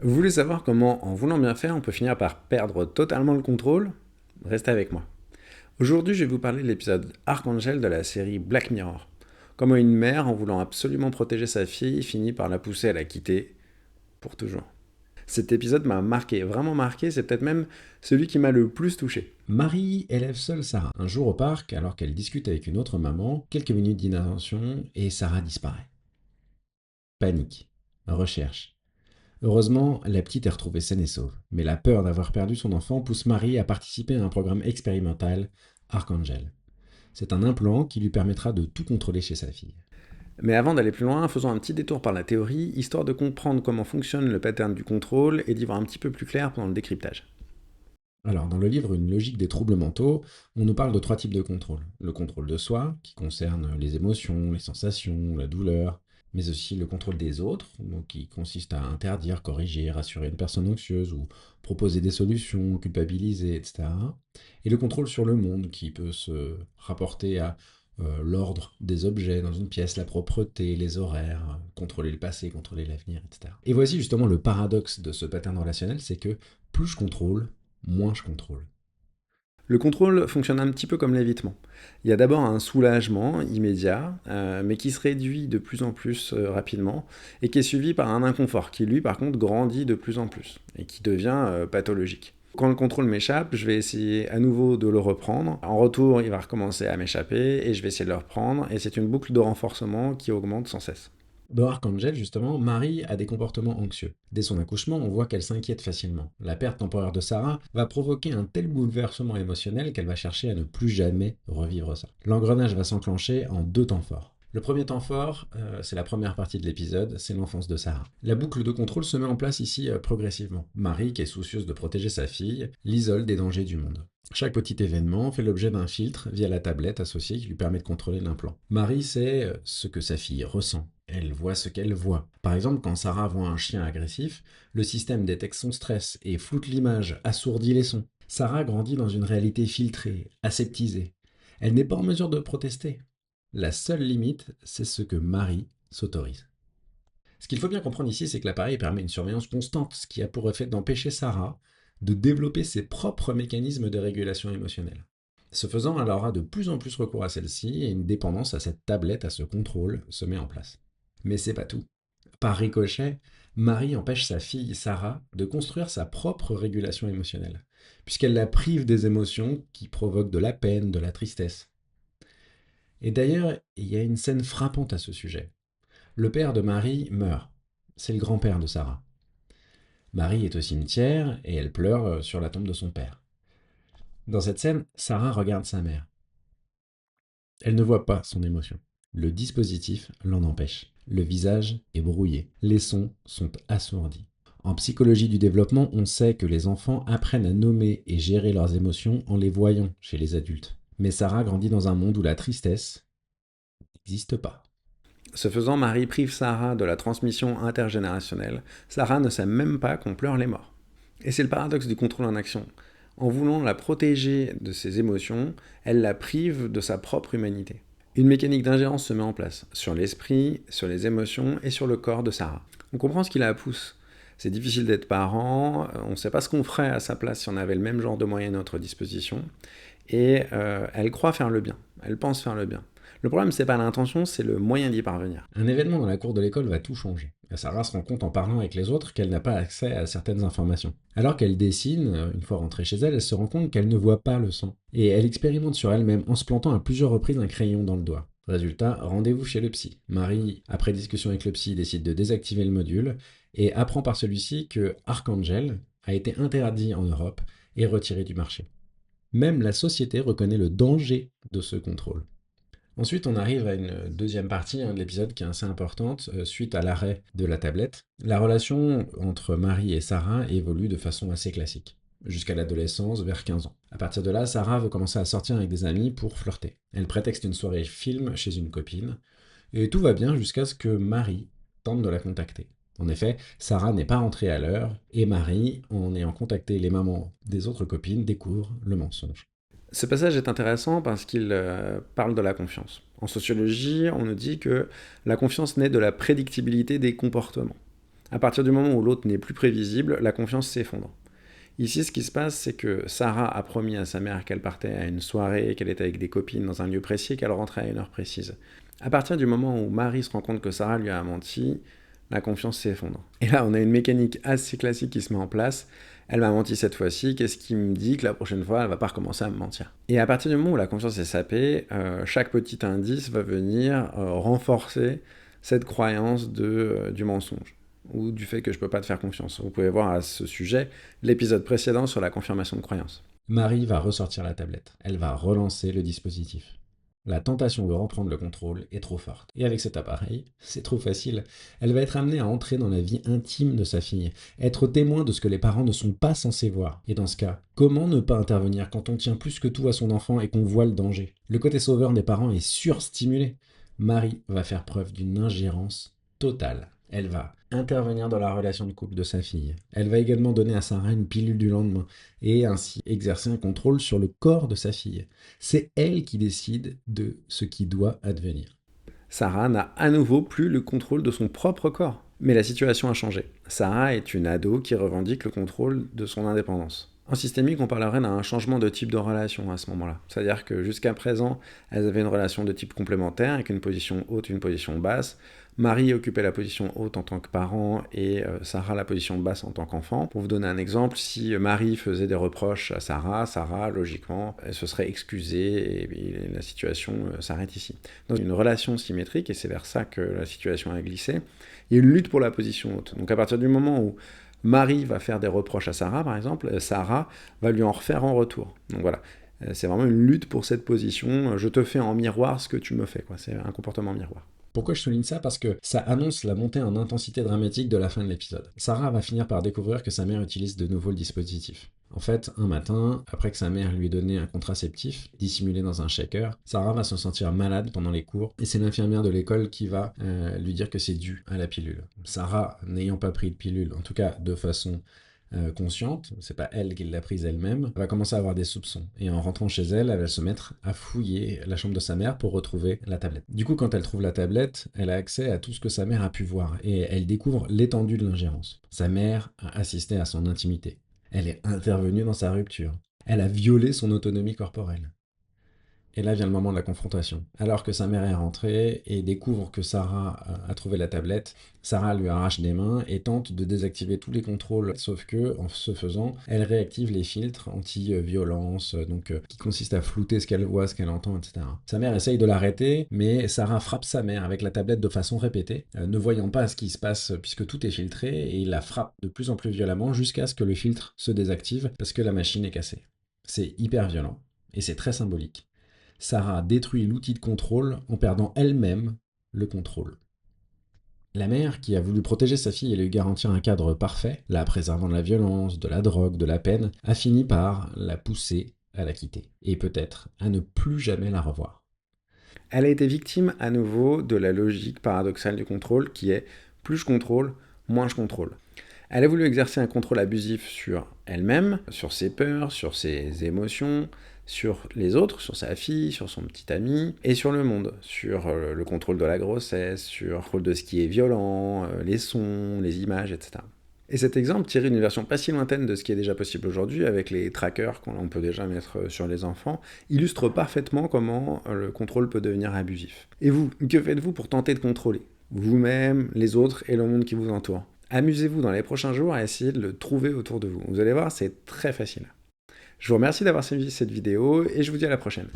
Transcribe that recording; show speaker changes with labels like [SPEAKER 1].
[SPEAKER 1] Vous voulez savoir comment, en voulant bien faire, on peut finir par perdre totalement le contrôle? Restez avec moi. Aujourd'hui, je vais vous parler de l'épisode Archangel de la série Black Mirror. Comment une mère, en voulant absolument protéger sa fille, finit par la pousser à la quitter pour toujours. Cet épisode m'a marqué, vraiment marqué, c'est peut-être même celui qui m'a le plus touché.
[SPEAKER 2] Marie élève seule Sarah un jour au parc alors qu'elle discute avec une autre maman, quelques minutes d'inattention et Sarah disparaît. Panique. Recherche. Heureusement, la petite est retrouvée saine et sauve, mais la peur d'avoir perdu son enfant pousse Marie à participer à un programme expérimental, Archangel. C'est un implant qui lui permettra de tout contrôler chez sa fille.
[SPEAKER 1] Mais avant d'aller plus loin, faisons un petit détour par la théorie, histoire de comprendre comment fonctionne le pattern du contrôle et d'y voir un petit peu plus clair pendant le décryptage.
[SPEAKER 2] Alors, dans le livre Une logique des troubles mentaux, on nous parle de trois types de contrôle. Le contrôle de soi, qui concerne les émotions, les sensations, la douleur, mais aussi le contrôle des autres, donc qui consiste à interdire, corriger, rassurer une personne anxieuse ou proposer des solutions, culpabiliser, etc. Et le contrôle sur le monde, qui peut se rapporter à l'ordre des objets dans une pièce, la propreté, les horaires, contrôler le passé, contrôler l'avenir, etc. Et voici justement le paradoxe de ce pattern relationnel, c'est que plus je contrôle, moins je contrôle.
[SPEAKER 1] Le contrôle fonctionne un petit peu comme l'évitement. Il y a d'abord un soulagement immédiat, mais qui se réduit de plus en plus rapidement, et qui est suivi par un inconfort, qui lui par contre grandit de plus en plus, et qui devient pathologique. Quand le contrôle m'échappe, je vais essayer à nouveau de le reprendre. En retour, il va recommencer à m'échapper, et je vais essayer de le reprendre, et c'est une boucle de renforcement qui augmente sans cesse.
[SPEAKER 2] Dans Archangel, justement, Marie a des comportements anxieux. Dès son accouchement, on voit qu'elle s'inquiète facilement. La perte temporaire de Sarah va provoquer un tel bouleversement émotionnel qu'elle va chercher à ne plus jamais revivre ça. L'engrenage va s'enclencher en deux temps forts. Le premier temps fort, c'est la première partie de l'épisode, c'est l'enfance de Sarah. La boucle de contrôle se met en place ici progressivement. Marie, qui est soucieuse de protéger sa fille, l'isole des dangers du monde. Chaque petit événement fait l'objet d'un filtre via la tablette associée qui lui permet de contrôler l'implant. Marie sait ce que sa fille ressent. Elle voit ce qu'elle voit. Par exemple, quand Sarah voit un chien agressif, le système détecte son stress et floute l'image, assourdit les sons. Sarah grandit dans une réalité filtrée, aseptisée. Elle n'est pas en mesure de protester. La seule limite, c'est ce que Marie s'autorise. Ce qu'il faut bien comprendre ici, c'est que l'appareil permet une surveillance constante, ce qui a pour effet d'empêcher Sarah de développer ses propres mécanismes de régulation émotionnelle. Ce faisant, elle aura de plus en plus recours à celle-ci et une dépendance à cette tablette, à ce contrôle, se met en place. Mais c'est pas tout. Par ricochet, Marie empêche sa fille Sarah de construire sa propre régulation émotionnelle, puisqu'elle la prive des émotions qui provoquent de la peine, de la tristesse. Et d'ailleurs, il y a une scène frappante à ce sujet. Le père de Marie meurt. C'est le grand-père de Sarah. Marie est au cimetière et elle pleure sur la tombe de son père. Dans cette scène, Sarah regarde sa mère. Elle ne voit pas son émotion. Le dispositif l'en empêche. Le visage est brouillé. Les sons sont assourdis. En psychologie du développement, on sait que les enfants apprennent à nommer et gérer leurs émotions en les voyant chez les adultes. Mais Sarah grandit dans un monde où la tristesse n'existe pas.
[SPEAKER 1] Ce faisant, Marie prive Sarah de la transmission intergénérationnelle. Sarah ne sait même pas qu'on pleure les morts. Et c'est le paradoxe du contrôle en action. En voulant la protéger de ses émotions, elle la prive de sa propre humanité. Une mécanique d'ingérence se met en place, sur l'esprit, sur les émotions et sur le corps de Sarah. On comprend ce qui la pousse. C'est difficile d'être parent, on ne sait pas ce qu'on ferait à sa place si on avait le même genre de moyens à notre disposition, et elle croit faire le bien, elle pense faire le bien. Le problème, c'est pas l'intention, c'est le moyen d'y parvenir.
[SPEAKER 2] Un événement dans la cour de l'école va tout changer. Sarah se rend compte en parlant avec les autres qu'elle n'a pas accès à certaines informations. Alors qu'elle dessine, une fois rentrée chez elle, elle se rend compte qu'elle ne voit pas le sang. Et elle expérimente sur elle-même en se plantant à plusieurs reprises un crayon dans le doigt. Résultat, rendez-vous chez le psy. Marie, après discussion avec le psy, décide de désactiver le module et apprend par celui-ci que Archangel a été interdit en Europe et retiré du marché. Même la société reconnaît le danger de ce contrôle. Ensuite, on arrive à une deuxième partie de l'épisode qui est assez importante, suite à l'arrêt de la tablette. La relation entre Marie et Sarah évolue de façon assez classique, jusqu'à l'adolescence, vers 15 ans. À partir de là, Sarah veut commencer à sortir avec des amis pour flirter. Elle prétexte une soirée film chez une copine, et tout va bien jusqu'à ce que Marie tente de la contacter. En effet, Sarah n'est pas rentrée à l'heure, et Marie, en ayant contacté les mamans des autres copines, découvre le mensonge.
[SPEAKER 1] Ce passage est intéressant parce qu'il parle de la confiance. En sociologie, on nous dit que la confiance naît de la prédictibilité des comportements. À partir du moment où l'autre n'est plus prévisible, la confiance s'effondre. Ici, ce qui se passe, c'est que Sarah a promis à sa mère qu'elle partait à une soirée, qu'elle était avec des copines dans un lieu précis et qu'elle rentrait à une heure précise. À partir du moment où Marie se rend compte que Sarah lui a menti, la confiance s'effondre. Et là, on a une mécanique assez classique qui se met en place. Elle m'a menti cette fois-ci, qu'est-ce qui me dit que la prochaine fois, elle va pas recommencer à me mentir? Et à partir du moment où la confiance est sapée, chaque petit indice va venir renforcer cette croyance du mensonge ou du fait que je peux pas te faire confiance. Vous pouvez voir à ce sujet l'épisode précédent sur la confirmation de croyance.
[SPEAKER 2] Marie va ressortir la tablette. Elle va relancer le dispositif. La tentation de reprendre le contrôle est trop forte. Et avec cet appareil, c'est trop facile. Elle va être amenée à entrer dans la vie intime de sa fille, être témoin de ce que les parents ne sont pas censés voir. Et dans ce cas, comment ne pas intervenir quand on tient plus que tout à son enfant et qu'on voit le danger? Le côté sauveur des parents est surstimulé. Marie va faire preuve d'une ingérence totale. Elle va intervenir dans la relation de couple de sa fille. Elle va également donner à Sarah une pilule du lendemain et ainsi exercer un contrôle sur le corps de sa fille. C'est elle qui décide de ce qui doit advenir.
[SPEAKER 1] Sarah n'a à nouveau plus le contrôle de son propre corps. Mais la situation a changé. Sarah est une ado qui revendique le contrôle de son indépendance. En systémique, on parlerait d'un changement de type de relation à ce moment-là. C'est-à-dire que jusqu'à présent, elles avaient une relation de type complémentaire, avec une position haute et une position basse. Marie occupait la position haute en tant que parent et Sarah la position basse en tant qu'enfant. Pour vous donner un exemple, si Marie faisait des reproches à Sarah, logiquement, elle se serait excusée et la situation s'arrête ici. Dans une relation symétrique, et c'est vers ça que la situation a glissé, il y a une lutte pour la position haute. Donc à partir du moment où Marie va faire des reproches à Sarah, par exemple, Sarah va lui en refaire en retour. Donc voilà, c'est vraiment une lutte pour cette position. Je te fais en miroir ce que tu me fais, quoi. C'est un comportement miroir.
[SPEAKER 2] Pourquoi je souligne ça? Parce que ça annonce la montée en intensité dramatique de la fin de l'épisode. Sarah va finir par découvrir que sa mère utilise de nouveau le dispositif. En fait, un matin, après que sa mère lui ait donné un contraceptif, dissimulé dans un shaker, Sarah va se sentir malade pendant les cours, et c'est l'infirmière de l'école qui va lui dire que c'est dû à la pilule. Sarah, n'ayant pas pris de pilule, en tout cas de façon consciente, c'est pas elle qui l'a prise elle-même, va commencer à avoir des soupçons. Et en rentrant chez elle, elle va se mettre à fouiller la chambre de sa mère pour retrouver la tablette. Du coup, quand elle trouve la tablette, elle a accès à tout ce que sa mère a pu voir et elle découvre l'étendue de l'ingérence. Sa mère a assisté à son intimité. Elle est intervenue dans sa rupture. Elle a violé son autonomie corporelle. Et là vient le moment de la confrontation. Alors que sa mère est rentrée et découvre que Sarah a trouvé la tablette, Sarah lui arrache des mains et tente de désactiver tous les contrôles, sauf que, en ce faisant, elle réactive les filtres anti-violence, qui consistent à flouter ce qu'elle voit, ce qu'elle entend, etc. Sa mère essaye de l'arrêter, mais Sarah frappe sa mère avec la tablette de façon répétée, ne voyant pas ce qui se passe puisque tout est filtré, et il la frappe de plus en plus violemment jusqu'à ce que le filtre se désactive parce que la machine est cassée. C'est hyper violent et c'est très symbolique. Sarah détruit l'outil de contrôle en perdant elle-même le contrôle. La mère, qui a voulu protéger sa fille et lui garantir un cadre parfait, la préservant de la violence, de la drogue, de la peine, a fini par la pousser à la quitter, et peut-être à ne plus jamais la revoir.
[SPEAKER 1] Elle a été victime à nouveau de la logique paradoxale du contrôle qui est plus je contrôle, moins je contrôle. Elle a voulu exercer un contrôle abusif sur elle-même, sur ses peurs, sur ses émotions, sur les autres, sur sa fille, sur son petit ami, et sur le monde, sur le contrôle de la grossesse, sur le contrôle de ce qui est violent, les sons, les images, etc. Et cet exemple, tiré d'une version pas si lointaine de ce qui est déjà possible aujourd'hui, avec les trackers qu'on peut déjà mettre sur les enfants, illustre parfaitement comment le contrôle peut devenir abusif. Et vous, que faites-vous pour tenter de contrôler vous-même, les autres et le monde qui vous entoure? Amusez-vous dans les prochains jours à essayer de le trouver autour de vous. Vous allez voir, c'est très facile. Je vous remercie d'avoir suivi cette vidéo et je vous dis à la prochaine.